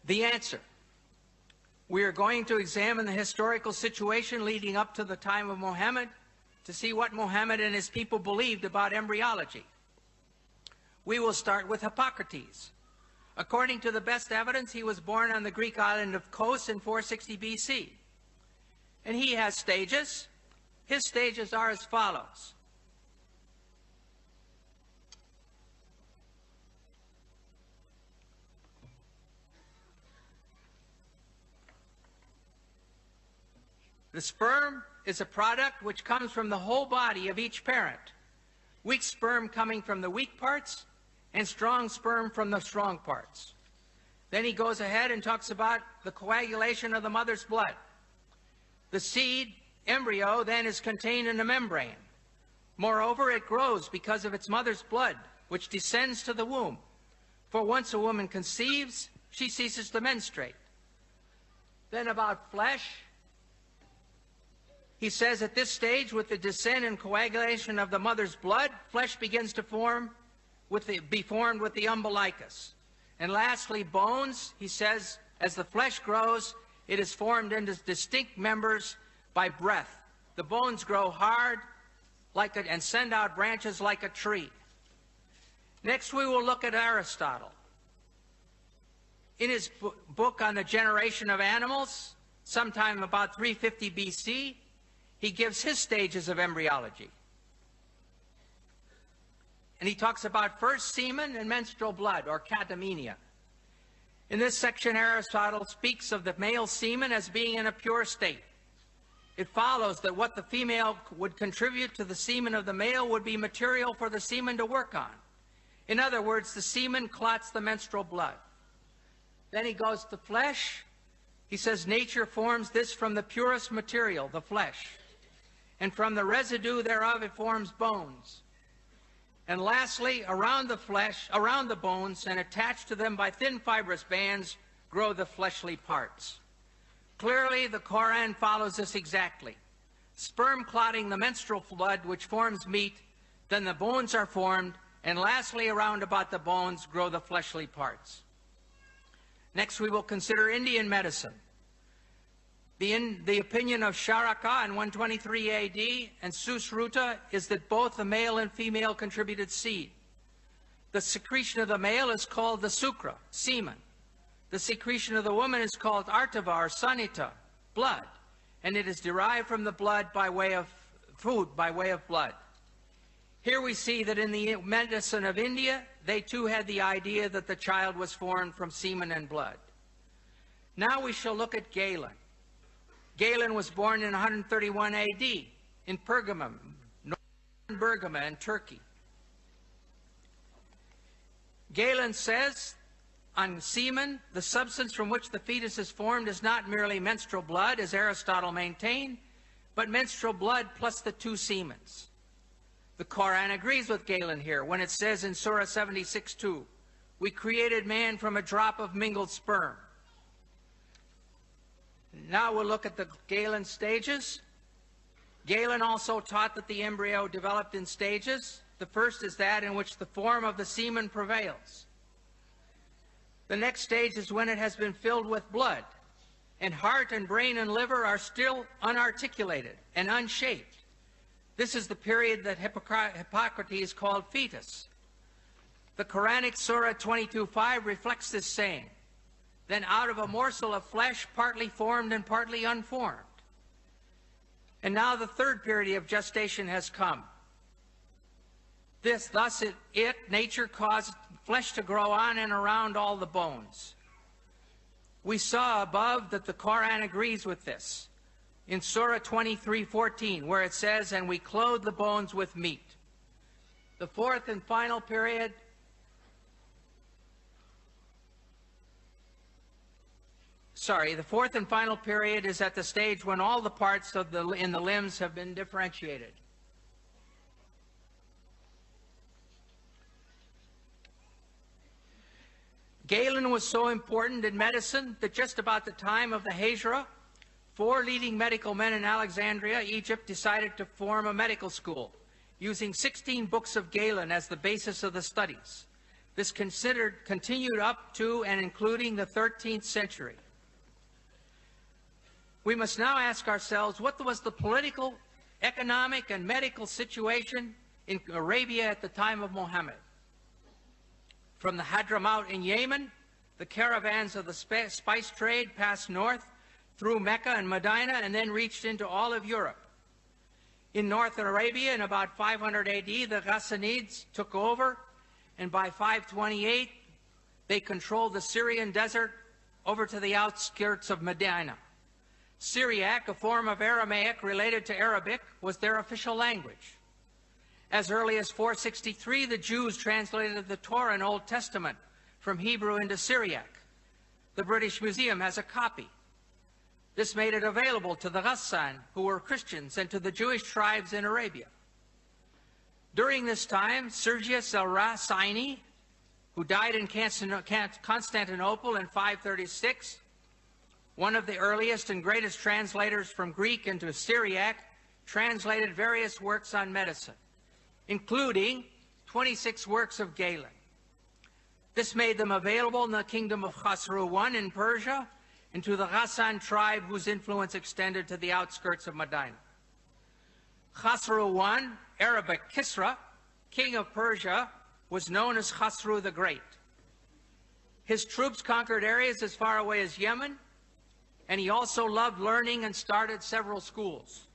The answer. We are going to examine the historical situation leading up to the time of Muhammad to see what Muhammad and his people believed about embryology. We will start with Hippocrates. According to the best evidence, he was born on the Greek island of Kos in 460 BC. And he has stages. His stages are as follows. The sperm is a product which comes from the whole body of each parent. Weak sperm coming from the weak parts, and strong sperm from the strong parts. Then he goes ahead and talks about the coagulation of the mother's blood. The seed, embryo, then is contained in a membrane. Moreover, it grows because of its mother's blood, which descends to the womb. For once a woman conceives, she ceases to menstruate. Then about flesh, he says at this stage, with the descent and coagulation of the mother's blood, flesh begins to be formed with the umbilicus. And lastly, bones, he says, as the flesh grows, it is formed into distinct members by breath. The bones grow hard and send out branches like a tree. Next, we will look at Aristotle. In his book on the generation of animals, sometime about 350 BC, he gives his stages of embryology. And he talks about first semen and menstrual blood, or catamenia. In this section, Aristotle speaks of the male semen as being in a pure state. It follows that what the female would contribute to the semen of the male would be material for the semen to work on. In other words, the semen clots the menstrual blood. Then he goes to flesh. He says nature forms this from the purest material, the flesh. And from the residue thereof it forms bones. And lastly, around the flesh, around the bones, and attached to them by thin fibrous bands, grow the fleshly parts. Clearly, the Quran follows this exactly. Sperm clotting the menstrual blood, which forms meat, then the bones are formed, and lastly, around about the bones, grow the fleshly parts. Next, we will consider Indian medicine. The opinion of Charaka in 123 AD and Susruta is that both the male and female contributed seed. The secretion of the male is called the sukra, semen. The secretion of the woman is called artava or sanita, blood, and it is derived from the blood by way of food, by way of blood. Here we see that in the medicine of India, they too had the idea that the child was formed from semen and blood. Now we shall look at Galen. Galen was born in 131 AD in Pergamum, northern Bergama in Turkey. Galen says, on semen, the substance from which the fetus is formed is not merely menstrual blood, as Aristotle maintained, but menstrual blood plus the two semens. The Quran agrees with Galen here when it says in Surah 76:2, we created man from a drop of mingled sperm. Now we'll look at the Galen stages. Galen also taught that the embryo developed in stages. The first is that in which the form of the semen prevails. The next stage is when it has been filled with blood, and heart and brain and liver are still unarticulated and unshaped. This is the period that Hippocrates called fetus. The Quranic Surah 22:5 reflects this saying. Then out of a morsel of flesh, partly formed and partly unformed. And now the third period of gestation has come. Thus nature caused flesh to grow on and around all the bones. We saw above that the Quran agrees with this in Surah 23:14, where it says, and we clothe the bones with meat. The fourth and final period is at the stage when all the parts in the limbs have been differentiated. Galen was so important in medicine that just about the time of the Hijra, 4 leading medical men in Alexandria, Egypt, decided to form a medical school, using 16 books of Galen as the basis of the studies. This continued up to and including the 13th century. We must now ask ourselves, what was the political, economic, and medical situation in Arabia at the time of Muhammad? From the Hadramaut in Yemen, the caravans of the spice trade passed north through Mecca and Medina and then reached into all of Europe. In northern Arabia, in about 500 AD, the Ghassanids took over, and by 528, they controlled the Syrian desert over to the outskirts of Medina. Syriac, a form of Aramaic related to Arabic, was their official language. As early as 463, the Jews translated the Torah and Old Testament from Hebrew into Syriac. The British Museum has a copy. This made it available to the Ghassan, who were Christians, and to the Jewish tribes in Arabia. During this time, Sergius al-Rasini, who died in Constantinople in 536, one of the earliest and greatest translators from Greek into Syriac, translated various works on medicine, including 26 works of Galen. This made them available in the kingdom of Khosrow I in Persia and to the Ghassan tribe, whose influence extended to the outskirts of Medina. Khosrow I, Arabic Kisra, king of Persia, was known as Khosrow the Great. His troops conquered areas as far away as Yemen, and he also loved learning and started several schools.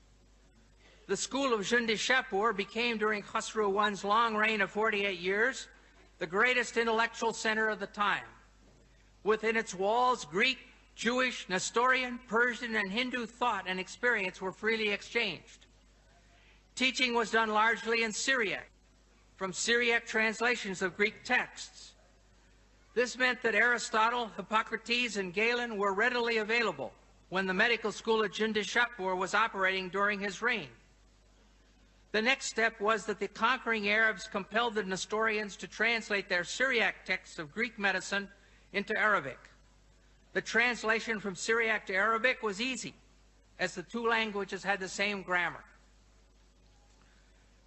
The school of Jundi-Shapur became, during Khosrow I's long reign of 48 years, the greatest intellectual center of the time. Within its walls, Greek, Jewish, Nestorian, Persian, and Hindu thought and experience were freely exchanged. Teaching was done largely in Syriac, from Syriac translations of Greek texts. This meant that Aristotle, Hippocrates, and Galen were readily available when the medical school at Jundi-Shapur was operating during his reign. The next step was that the conquering Arabs compelled the Nestorians to translate their Syriac texts of Greek medicine into Arabic. The translation from Syriac to Arabic was easy, as the two languages had the same grammar.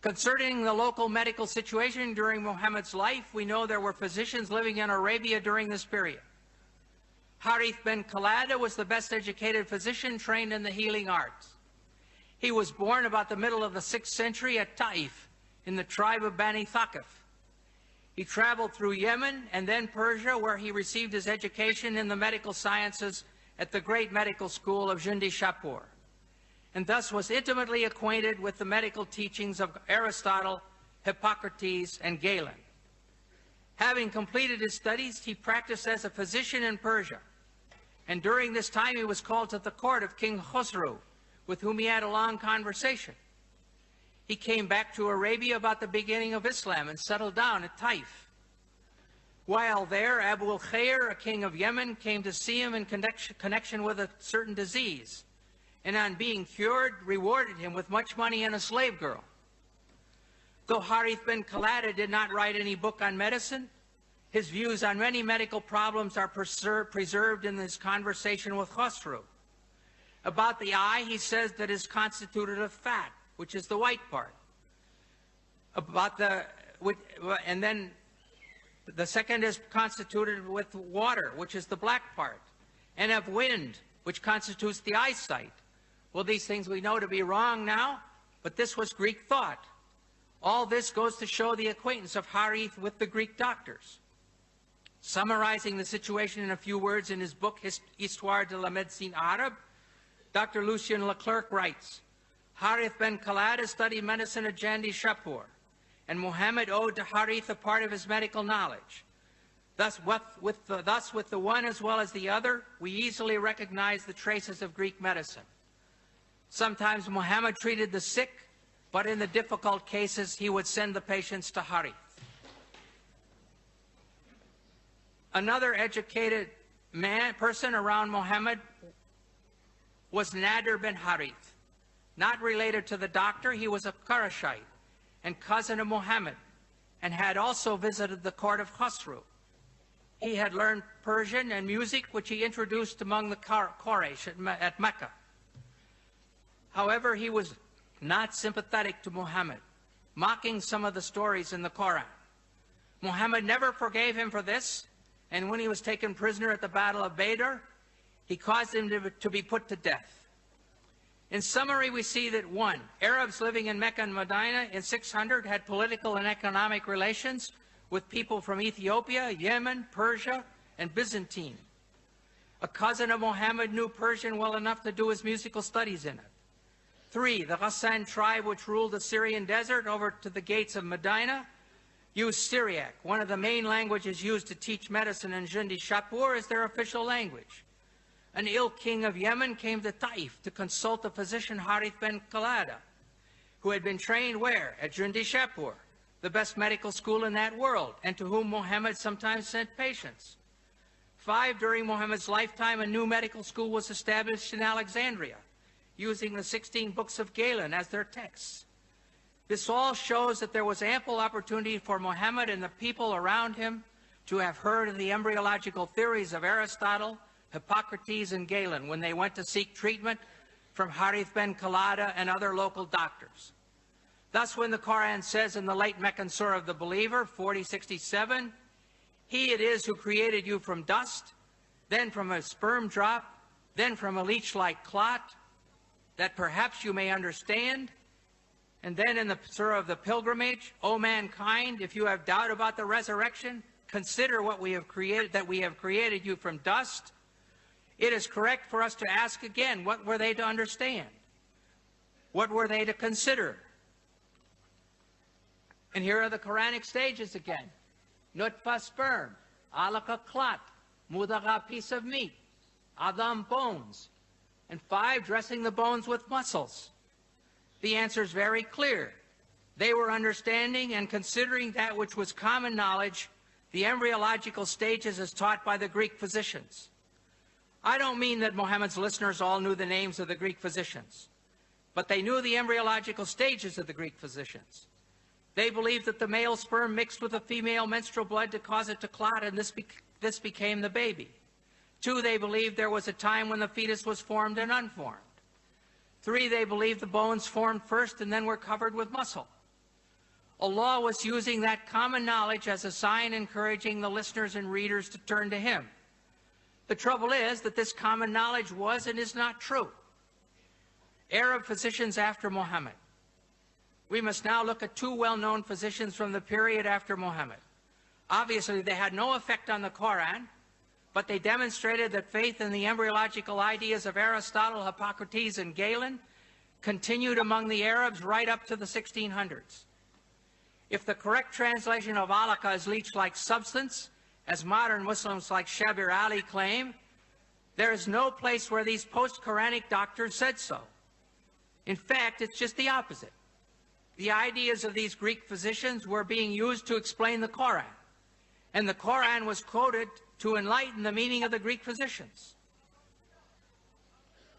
Concerning the local medical situation during Muhammad's life, we know there were physicians living in Arabia during this period. Harith ben Khalada was the best educated physician trained in the healing arts. He was born about the middle of the 6th century at Taif, in the tribe of Bani Thaqif. He traveled through Yemen and then Persia, where he received his education in the medical sciences at the great medical school of Jundi-Shapur, and thus was intimately acquainted with the medical teachings of Aristotle, Hippocrates, and Galen. Having completed his studies, he practiced as a physician in Persia, and during this time he was called to the court of King Khosrow, with whom he had a long conversation. He came back to Arabia about the beginning of Islam and settled down at Taif. While there, Abu al-Khair, a king of Yemen, came to see him in connection with a certain disease, and on being cured, rewarded him with much money and a slave girl. Though Harith ben Khalada did not write any book on medicine, his views on many medical problems are preserved in his conversation with Khosrow. About the eye, he says that it is constituted of fat, which is the white part. And then the second is constituted with water, which is the black part, and of wind, which constitutes the eyesight. Well, these things we know to be wrong now, but this was Greek thought. All this goes to show the acquaintance of Harith with the Greek doctors. Summarizing the situation in a few words in his book, Histoire de la Médecine Arabe, Dr. Lucien Leclerc writes, Harith ben Khalada studied medicine at Jundi-Shapur, and Muhammad owed to Harith a part of his medical knowledge. Thus, with the one as well as the other, we easily recognize the traces of Greek medicine. Sometimes Muhammad treated the sick, but in the difficult cases, he would send the patients to Harith. Another educated person around Muhammad was Nadir bin Harith. Not related to the doctor, he was a Qurayshite and cousin of Muhammad, and had also visited the court of Khosrow. He had learned Persian and music, which he introduced among the Quraysh at Mecca. However, he was not sympathetic to Muhammad, mocking some of the stories in the Quran. Muhammad never forgave him for this, and when he was taken prisoner at the Battle of Badr, he caused him to be put to death. In summary, we see that 1. Arabs living in Mecca and Medina in 600 had political and economic relations with people from Ethiopia, Yemen, Persia, and Byzantine. A cousin of Muhammad knew Persian well enough to do his musical studies in it. 3. The Ghassan tribe, which ruled the Syrian desert over to the gates of Medina, used Syriac, one of the main languages used to teach medicine in Jundi Shapur, as their official language. An ill king of Yemen came to Taif to consult the physician Harith ben Qalada, who had been trained where? At Jundi Shapur, the best medical school in that world, and to whom Muhammad sometimes sent patients. 5. During Muhammad's lifetime, a new medical school was established in Alexandria, using the 16 books of Galen as their texts. This all shows that there was ample opportunity for Muhammad and the people around him to have heard of the embryological theories of Aristotle, Hippocrates, and Galen when they went to seek treatment from Harith ben Qalada and other local doctors. Thus, when the Quran says in the late Meccan Surah of the Believer, 40:67, He it is who created you from dust, then from a sperm drop, then from a leech-like clot, that perhaps you may understand. And then in the Surah of the Pilgrimage, O mankind, if you have doubt about the resurrection, consider what we have created, that we have created you from dust. It is correct for us to ask again, what were they to understand? What were they to consider? And here are the Quranic stages again. Nutfa, sperm. Alaka, clot. Mudaga, piece of meat. Adam, bones. And 5, dressing the bones with muscles. The answer is very clear. They were understanding and considering that which was common knowledge, the embryological stages as taught by the Greek physicians. I don't mean that Muhammad's listeners all knew the names of the Greek physicians, but they knew the embryological stages of the Greek physicians. They believed that the male sperm mixed with the female menstrual blood to cause it to clot, and this became the baby. 2, they believed there was a time when the fetus was formed and unformed. 3, they believed the bones formed first and then were covered with muscle. Allah was using that common knowledge as a sign encouraging the listeners and readers to turn to Him. The trouble is that this common knowledge was and is not true. Arab physicians after Muhammad. We must now look at 2 well-known physicians from the period after Muhammad. Obviously, they had no effect on the Quran, but they demonstrated that faith in the embryological ideas of Aristotle, Hippocrates, and Galen continued among the Arabs right up to the 1600s. If the correct translation of alaka is leech-like substance, as modern Muslims like Shabir Ali claim, there is no place where these post-Quranic doctors said so. In fact, it's just the opposite. The ideas of these Greek physicians were being used to explain the Quran, and the Quran was quoted to enlighten the meaning of the Greek physicians.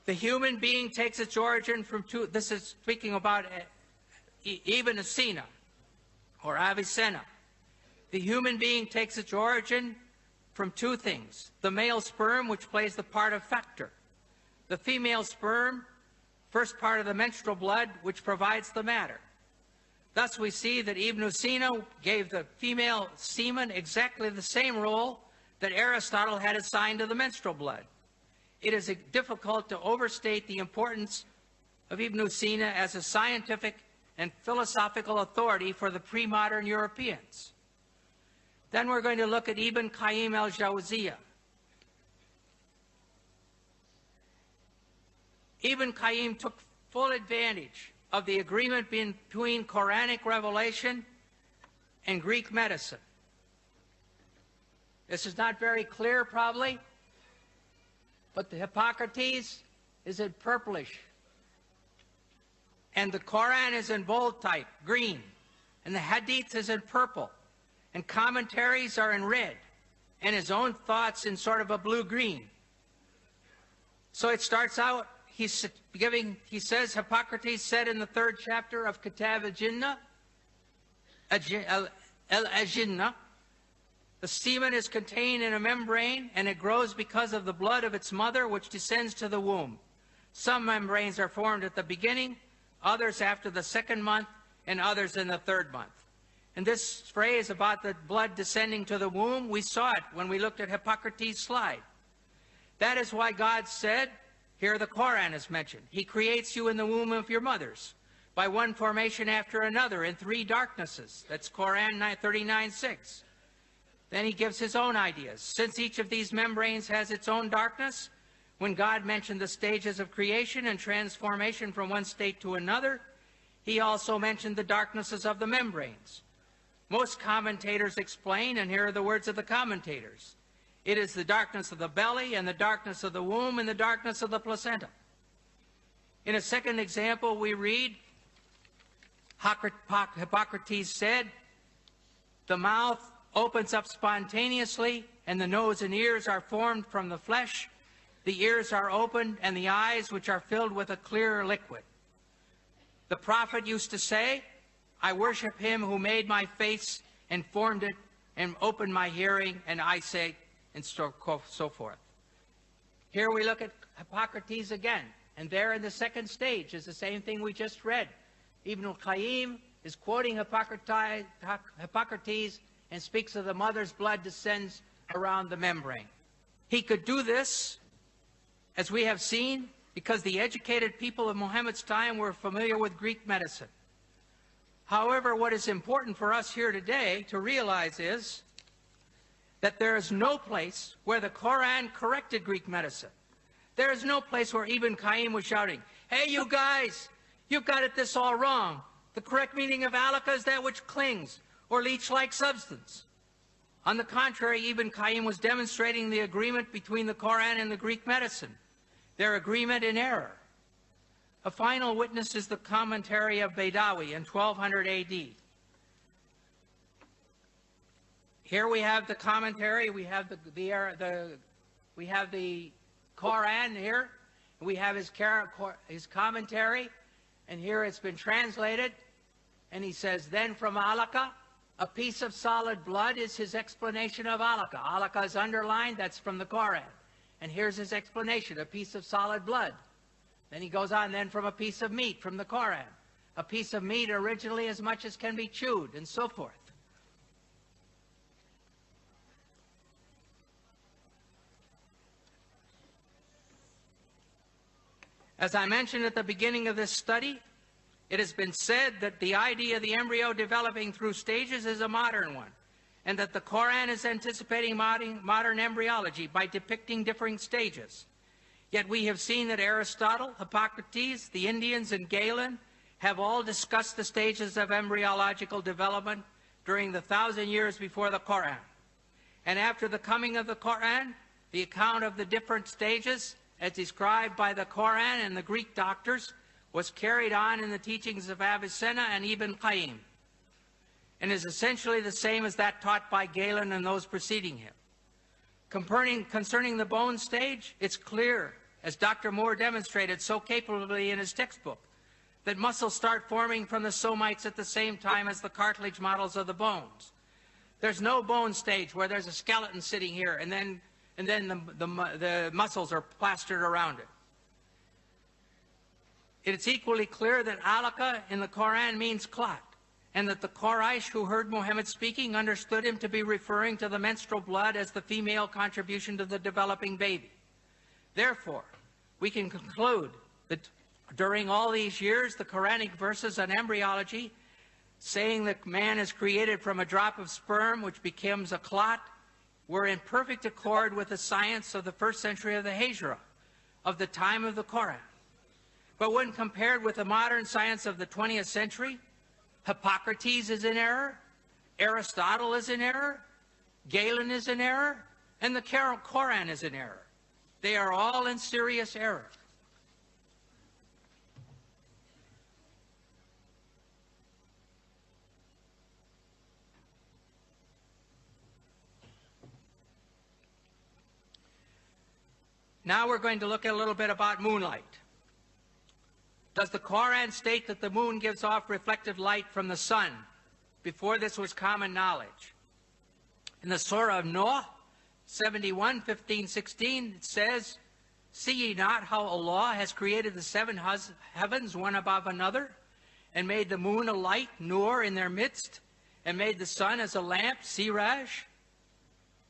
The human being takes its origin from 2, this is speaking about Ibn Sina, or Avicenna. The human being takes its origin from 2 things. The male sperm, which plays the part of factor. The female sperm, first part of the menstrual blood, which provides the matter. Thus we see that Ibn Sina gave the female semen exactly the same role that Aristotle had assigned to the menstrual blood. It is difficult to overstate the importance of Ibn Sina as a scientific and philosophical authority for the pre-modern Europeans. Then we're going to look at Ibn Qayyim al-Jawziyah. Ibn Qayyim took full advantage of the agreement between Quranic revelation and Greek medicine. This is not very clear, probably, but the Hippocrates is in purplish, and the Quran is in bold type, green, and the Hadith is in purple, and commentaries are in red, and his own thoughts in sort of a blue-green. So it starts out, he says, Hippocrates said in the 3rd chapter of Kitab al-Jinnah, the semen is contained in a membrane, and it grows because of the blood of its mother, which descends to the womb. Some membranes are formed at the beginning, others after the 2nd month, and others in the 3rd month. And this phrase about the blood descending to the womb, we saw it when we looked at Hippocrates' slide. That is why God said, here the Quran is mentioned, He creates you in the womb of your mothers by one formation after another in three darknesses. That's Quran 39:6. Then He gives His own ideas. Since each of these membranes has its own darkness, when God mentioned the stages of creation and transformation from one state to another, He also mentioned the darknesses of the membranes. Most commentators explain, and here are the words of the commentators, it is the darkness of the belly and the darkness of the womb and the darkness of the placenta. In a second example, we read, Hippocrates said, the mouth opens up spontaneously and the nose and ears are formed from the flesh. The ears are opened and the eyes, which are filled with a clear liquid. The prophet used to say, I worship Him who made my face and formed it and opened my hearing and eyesight, and so forth. Here we look at Hippocrates again, and there in the second stage is the same thing we just read. Ibn al-Qayyim is quoting Hippocrates and speaks of the mother's blood descends around the membrane. He could do this, as we have seen, because the educated people of Muhammad's time were familiar with Greek medicine. However, what is important for us here today to realize is that there is no place where the Quran corrected Greek medicine. There is no place where Ibn Qayyim was shouting, hey, you guys, you've got this all wrong. The correct meaning of alaka is that which clings or leech-like substance. On the contrary, Ibn Qayyim was demonstrating the agreement between the Quran and the Greek medicine, their agreement in error. A final witness is the commentary of Baidawi in 1200 A.D. Here we have the commentary, we have the Quran here, we have his commentary, and here it's been translated, and he says, then from alaka, a piece of solid blood is his explanation of alaka. Alaka is underlined, that's from the Quran. And here's his explanation, a piece of solid blood. Then he goes on, then from a piece of meat from the Quran. A piece of meat originally as much as can be chewed, and so forth. As I mentioned at the beginning of this study, it has been said that the idea of the embryo developing through stages is a modern one, and that the Quran is anticipating modern embryology by depicting differing stages. Yet we have seen that Aristotle, Hippocrates, the Indians, and Galen have all discussed the stages of embryological development during the 1,000 years before the Quran. And after the coming of the Quran, the account of the different stages, as described by the Quran and the Greek doctors, was carried on in the teachings of Avicenna and Ibn Qayyim, and is essentially the same as that taught by Galen and those preceding him. Concerning the bone stage, it's clear, as Dr. Moore demonstrated so capably in his textbook, that muscles start forming from the somites at the same time as the cartilage models of the bones. There's no bone stage where there's a skeleton sitting here and then the muscles are plastered around it. It's equally clear that alaka in the Quran means clot, and that the Quraysh who heard Muhammad speaking understood him to be referring to the menstrual blood as the female contribution to the developing baby. Therefore, we can conclude that during all these years, the Quranic verses on embryology, saying that man is created from a drop of sperm which becomes a clot, were in perfect accord with the science of the first century of the Hijra, of the time of the Quran. But when compared with the modern science of the 20th century, Hippocrates is in error, Aristotle is in error, Galen is in error, and the Quran is in error. They are all in serious error. Now we're going to look at a little bit about moonlight. Does the Quran state that the moon gives off reflected light from the sun? Before this was common knowledge. In the Surah of Noah, 71, 15, 16, it says, see ye not how Allah has created the seven heavens one above another, and made the moon a light, Nur, in their midst, and made the sun as a lamp, siraj.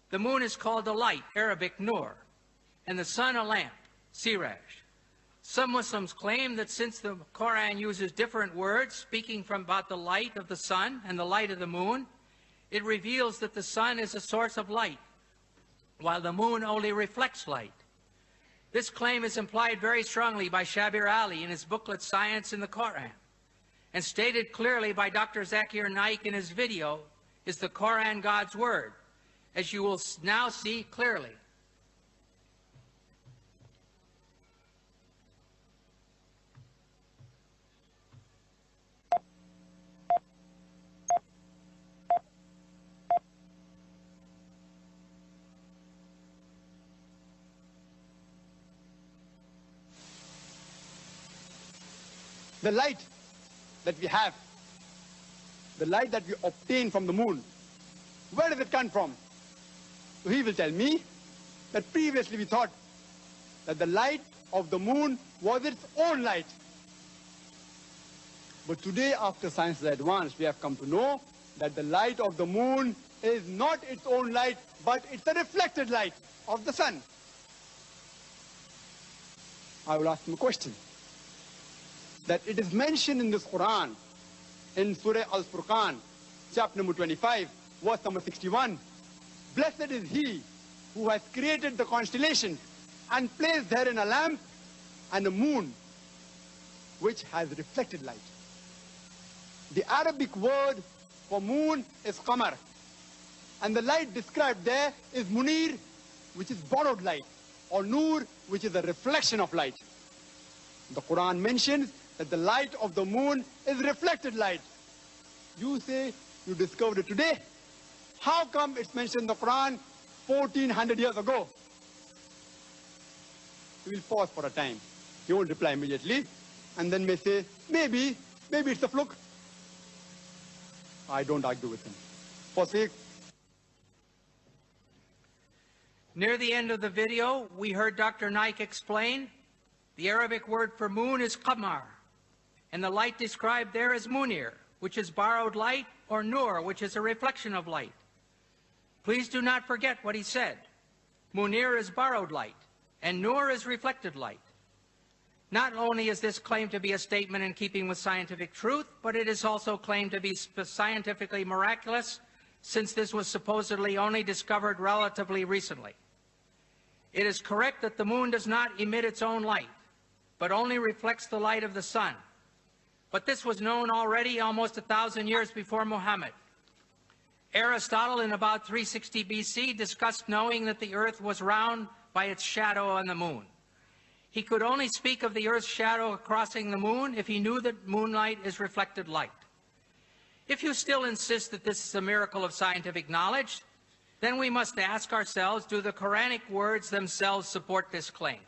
The moon is called a light, Arabic nur, and the sun a lamp, siraj. Some Muslims claim that since the Quran uses different words speaking about the light of the sun and the light of the moon, it reveals that the sun is a source of light, while the moon only reflects light. This claim is implied very strongly by Shabir Ali in his booklet Science in the Quran, and stated clearly by Dr. Zakir Naik in his video, Is the Quran God's Word? As you will now see clearly. The light that we have, the light that we obtain from the moon, where does it come from? So he will tell me that previously we thought that the light of the moon was its own light. But today, after science has advanced, we have come to know that the light of the moon is not its own light, but it's a reflected light of the sun. I will ask him a question. That it is mentioned in this Quran, in Surah Al-Furqan, chapter number 25, verse number 61. Blessed is he who has created the constellation and placed therein a lamp and a moon, which has reflected light. The Arabic word for moon is qamar, and the light described there is munir, which is borrowed light, or nur, which is a reflection of light. The Quran mentions that the light of the moon is reflected light. You say you discovered it today. How come it's mentioned in the Quran 1400 years ago? He will pause for a time. He won't reply immediately, and then may say, maybe it's a fluke. I don't argue with him. For sake. Near the end of the video, we heard Dr. Naik explain the Arabic word for moon is qamar, and the light described there is munir, which is borrowed light, or nur, which is a reflection of light. Please do not forget what he said. Munir is borrowed light, and nur is reflected light. Not only is this claimed to be a statement in keeping with scientific truth, but it is also claimed to be scientifically miraculous, since this was supposedly only discovered relatively recently. It is correct that the moon does not emit its own light, but only reflects the light of the sun. But this was known already almost 1,000 years before Muhammad. Aristotle, in about 360 BC, discussed knowing that the earth was round by its shadow on the moon. He could only speak of the earth's shadow crossing the moon if he knew that moonlight is reflected light. If you still insist that this is a miracle of scientific knowledge, then we must ask ourselves, do the Quranic words themselves support this claim?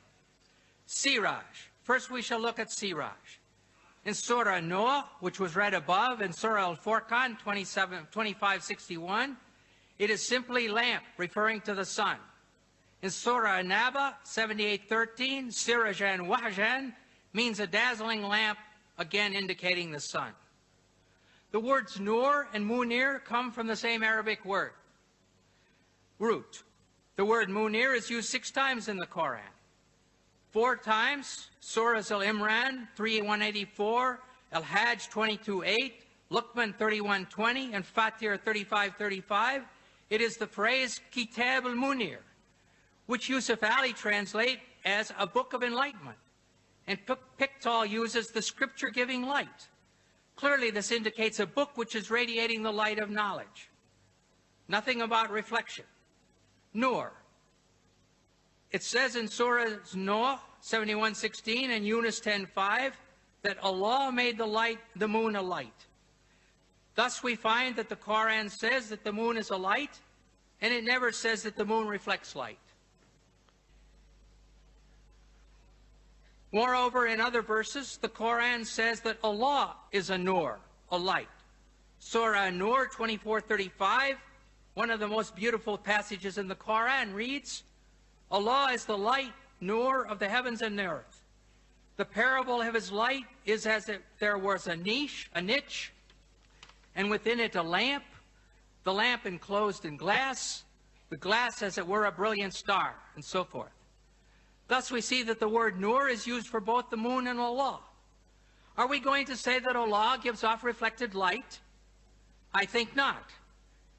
Siraj. First we shall look at Siraj. In Surah Noah, which was read above, in Surah Al-Furqan 25:61, it is simply lamp, referring to the sun. In Surah An-Naba 78:13, Sirajan Wahjan means a dazzling lamp, again indicating the sun. The words nur and munir come from the same Arabic word, root. The word munir is used 6 times in the Quran. 4 times, Surahs Al-Imran 3:184, Al-Hajj 22:8, Luqman 31:20, and Fatir 35:35. It is the phrase Kitab al-Munir, which Yusuf Ali translate as a book of enlightenment, and Pickthall uses the scripture-giving light. Clearly, this indicates a book which is radiating the light of knowledge. Nothing about reflection. Nur. It says in Surah Noah 71:16 and Yunus 10:5 that Allah made the moon a light. Thus we find that the Quran says that the moon is a light, and it never says that the moon reflects light. Moreover, in other verses, the Quran says that Allah is a nur, a light. Surah Nur 24:35, one of the most beautiful passages in the Quran, reads, Allah is the light, nur of the heavens and the earth. The parable of his light is as if there was a niche, and within it a lamp, the lamp enclosed in glass, the glass as it were a brilliant star, and so forth. Thus we see that the word nur is used for both the moon and Allah. Are we going to say that Allah gives off reflected light? I think not.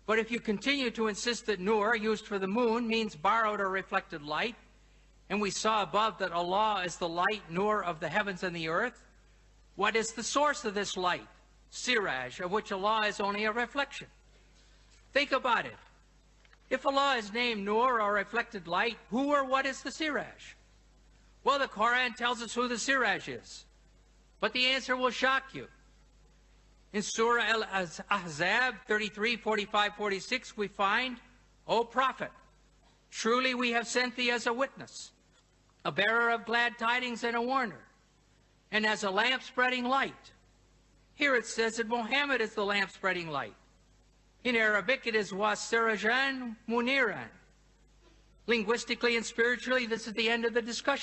But if you continue to insist that nur, used for the moon, means borrowed or reflected light, and we saw above that Allah is the light, nur, of the heavens and the earth, what is the source of this light, siraj, of which Allah is only a reflection? Think about it. If Allah is named nur, or reflected light, who or what is the siraj? Well, the Quran tells us who the siraj is. But the answer will shock you. In Surah Al-Ahzab 33, 45, 46, we find, O Prophet, truly we have sent thee as a witness, a bearer of glad tidings and a warner, and as a lamp spreading light. Here it says that Muhammad is the lamp spreading light. In Arabic it is wasirajan muniran. Linguistically and spiritually, this is the end of the discussion.